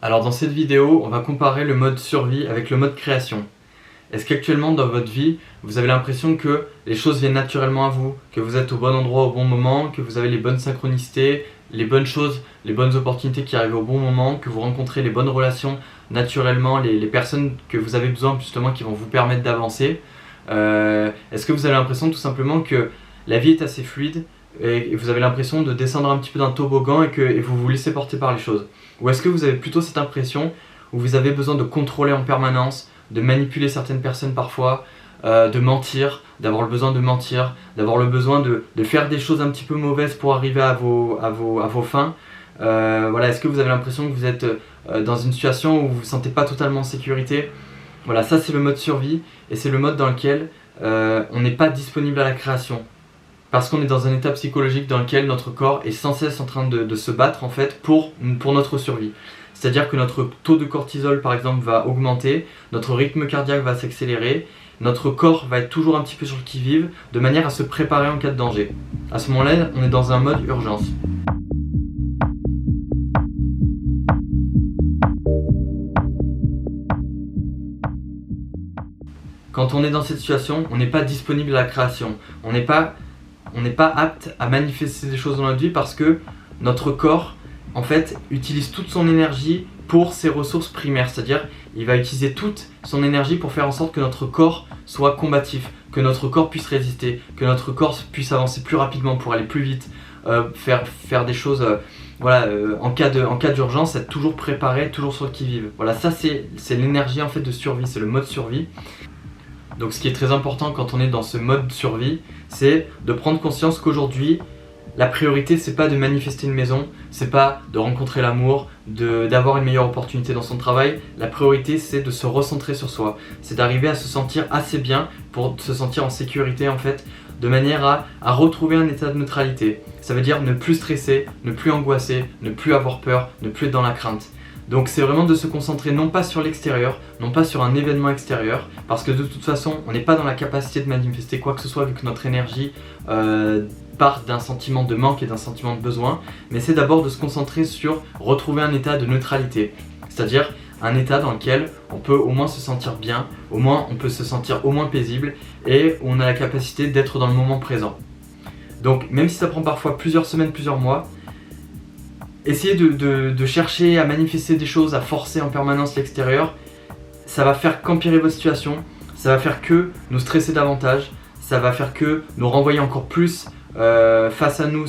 Alors dans cette vidéo, on va comparer le mode survie avec le mode création. Est-ce qu'actuellement dans votre vie, vous avez l'impression que les choses viennent naturellement à vous, que vous êtes au bon endroit au bon moment, que vous avez les bonnes synchronicités, les bonnes choses, les bonnes opportunités qui arrivent au bon moment, que vous rencontrez les bonnes relations naturellement, les personnes que vous avez besoin justement qui vont vous permettre d'avancer? Est-ce que vous avez l'impression tout simplement que la vie est assez fluide et vous avez l'impression de descendre un petit peu d'un toboggan et vous vous laissez porter par les choses? Ou est-ce que vous avez plutôt cette impression où vous avez besoin de contrôler en permanence, de manipuler certaines personnes parfois, de mentir, d'avoir le besoin de mentir, d'avoir le besoin de faire des choses un petit peu mauvaises pour arriver à vos fins? Voilà, est-ce que vous avez l'impression que vous êtes dans une situation où vous ne vous sentez pas totalement en sécurité? Voilà, ça c'est le mode survie et c'est le mode dans lequel on n'est pas disponible à la création. Parce qu'on est dans un état psychologique dans lequel notre corps est sans cesse en train de se battre en fait pour notre survie. C'est-à-dire que notre taux de cortisol par exemple va augmenter, notre rythme cardiaque va s'accélérer, notre corps va être toujours un petit peu sur le qui-vive de manière à se préparer en cas de danger. À ce moment-là, on est dans un mode urgence. Quand on est dans cette situation, on n'est pas disponible à la création. On n'est pas apte à manifester des choses dans notre vie parce que notre corps en fait utilise toute son énergie pour ses ressources primaires, c'est-à-dire il va utiliser toute son énergie pour faire en sorte que notre corps soit combatif, que notre corps puisse résister, que notre corps puisse avancer plus rapidement pour aller plus vite, faire des choses en cas d'urgence, être toujours préparé, toujours sur le qui-vive. Voilà, ça c'est l'énergie en fait de survie, c'est le mode survie. Donc ce qui est très important quand on est dans ce mode survie, c'est de prendre conscience qu'aujourd'hui, la priorité c'est pas de manifester une maison, c'est pas de rencontrer l'amour, d'avoir une meilleure opportunité dans son travail. La priorité c'est de se recentrer sur soi, c'est d'arriver à se sentir assez bien pour se sentir en sécurité en fait, de manière à retrouver un état de neutralité. Ça veut dire ne plus stresser, ne plus angoisser, ne plus avoir peur, ne plus être dans la crainte. Donc c'est vraiment de se concentrer non pas sur l'extérieur, non pas sur un événement extérieur, parce que de toute façon on n'est pas dans la capacité de manifester quoi que ce soit vu que notre énergie part d'un sentiment de manque et d'un sentiment de besoin, mais c'est d'abord de se concentrer sur retrouver un état de neutralité, c'est-à-dire un état dans lequel on peut au moins se sentir bien, au moins on peut se sentir au moins paisible et on a la capacité d'être dans le moment présent. Donc même si ça prend parfois plusieurs semaines, plusieurs mois, essayez de chercher à manifester des choses, à forcer en permanence l'extérieur, ça va faire qu'empirer votre situation, ça va faire que nous stresser davantage, ça va faire que nous renvoyer encore plus face à nous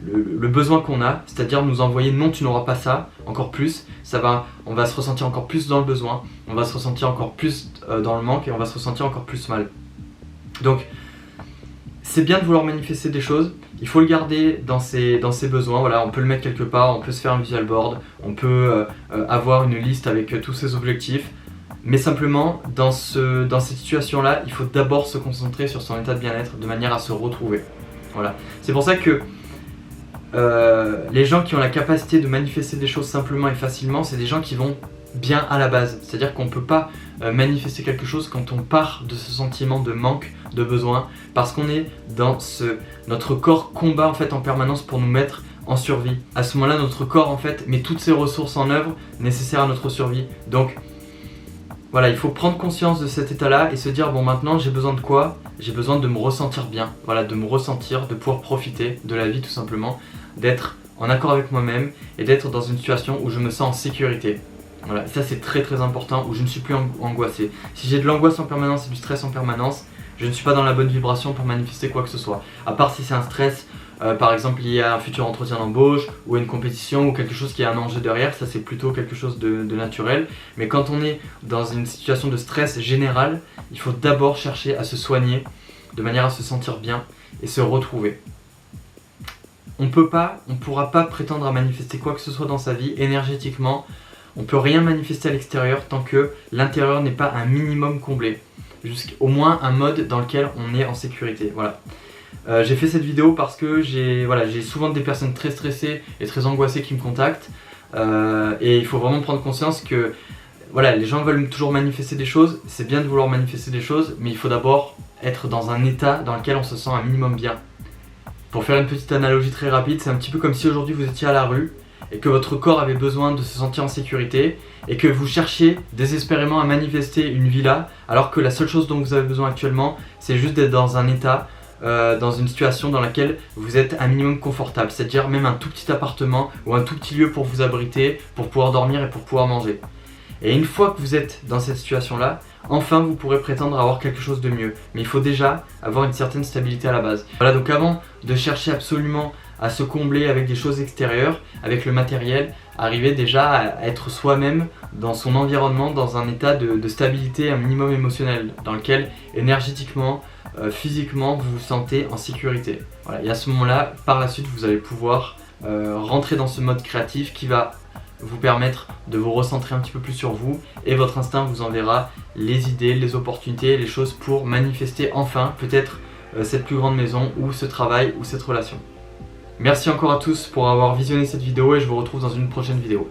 le besoin qu'on a, c'est-à-dire nous envoyer non tu n'auras pas ça, encore plus, on va se ressentir encore plus dans le besoin, on va se ressentir encore plus dans le manque et on va se ressentir encore plus mal. Donc c'est bien de vouloir manifester des choses, il faut le garder dans ses besoins, voilà, on peut le mettre quelque part, on peut se faire un visual board, on peut avoir une liste avec tous ses objectifs, mais simplement dans cette situation-là, il faut d'abord se concentrer sur son état de bien-être de manière à se retrouver. Voilà. C'est pour ça que les gens qui ont la capacité de manifester des choses simplement et facilement, c'est des gens qui vont bien à la base, c'est-à-dire qu'on ne peut pas manifester quelque chose quand on part de ce sentiment de manque, de besoin, parce qu'on est dans notre corps combat en fait en permanence pour nous mettre en survie. À ce moment-là, notre corps en fait met toutes ses ressources en œuvre nécessaires à notre survie. Donc voilà, il faut prendre conscience de cet état-là et se dire bon maintenant j'ai besoin de quoi? J'ai besoin de me ressentir bien, voilà, de me ressentir, de pouvoir profiter de la vie tout simplement, d'être en accord avec moi-même et d'être dans une situation où je me sens en sécurité. Voilà, ça c'est très très important, où je ne suis plus angoissé. Si j'ai de l'angoisse en permanence et du stress en permanence, je ne suis pas dans la bonne vibration pour manifester quoi que ce soit. À part si c'est un stress, par exemple lié à un futur entretien d'embauche, ou à une compétition, ou quelque chose qui a un enjeu derrière, ça c'est plutôt quelque chose de naturel. Mais quand on est dans une situation de stress général, il faut d'abord chercher à se soigner, de manière à se sentir bien et se retrouver. On ne pourra pas prétendre à manifester quoi que ce soit dans sa vie énergétiquement. On ne peut rien manifester à l'extérieur tant que l'intérieur n'est pas un minimum comblé. Au moins un mode dans lequel on est en sécurité. Voilà. J'ai fait cette vidéo parce que j'ai souvent des personnes très stressées et très angoissées qui me contactent. Et il faut vraiment prendre conscience que voilà, les gens veulent toujours manifester des choses. C'est bien de vouloir manifester des choses, mais il faut d'abord être dans un état dans lequel on se sent un minimum bien. Pour faire une petite analogie très rapide, c'est un petit peu comme si aujourd'hui vous étiez à la rue et que votre corps avait besoin de se sentir en sécurité et que vous cherchiez désespérément à manifester une villa alors que la seule chose dont vous avez besoin actuellement c'est juste d'être dans un état, dans une situation dans laquelle vous êtes un minimum confortable, c'est-à-dire même un tout petit appartement ou un tout petit lieu pour vous abriter, pour pouvoir dormir et pour pouvoir manger. Et une fois que vous êtes dans cette situation-là, enfin vous pourrez prétendre avoir quelque chose de mieux. Mais il faut déjà avoir une certaine stabilité à la base. Voilà, donc avant de chercher absolument à se combler avec des choses extérieures, avec le matériel, arriver déjà à être soi-même dans son environnement, dans un état de stabilité, un minimum émotionnel, dans lequel énergétiquement, physiquement, vous vous sentez en sécurité. Voilà, et à ce moment-là, par la suite, vous allez pouvoir rentrer dans ce mode créatif qui va vous permettre de vous recentrer un petit peu plus sur vous et votre instinct vous enverra les idées, les opportunités, les choses pour manifester enfin peut-être cette plus grande maison ou ce travail ou cette relation. Merci encore à tous pour avoir visionné cette vidéo et je vous retrouve dans une prochaine vidéo.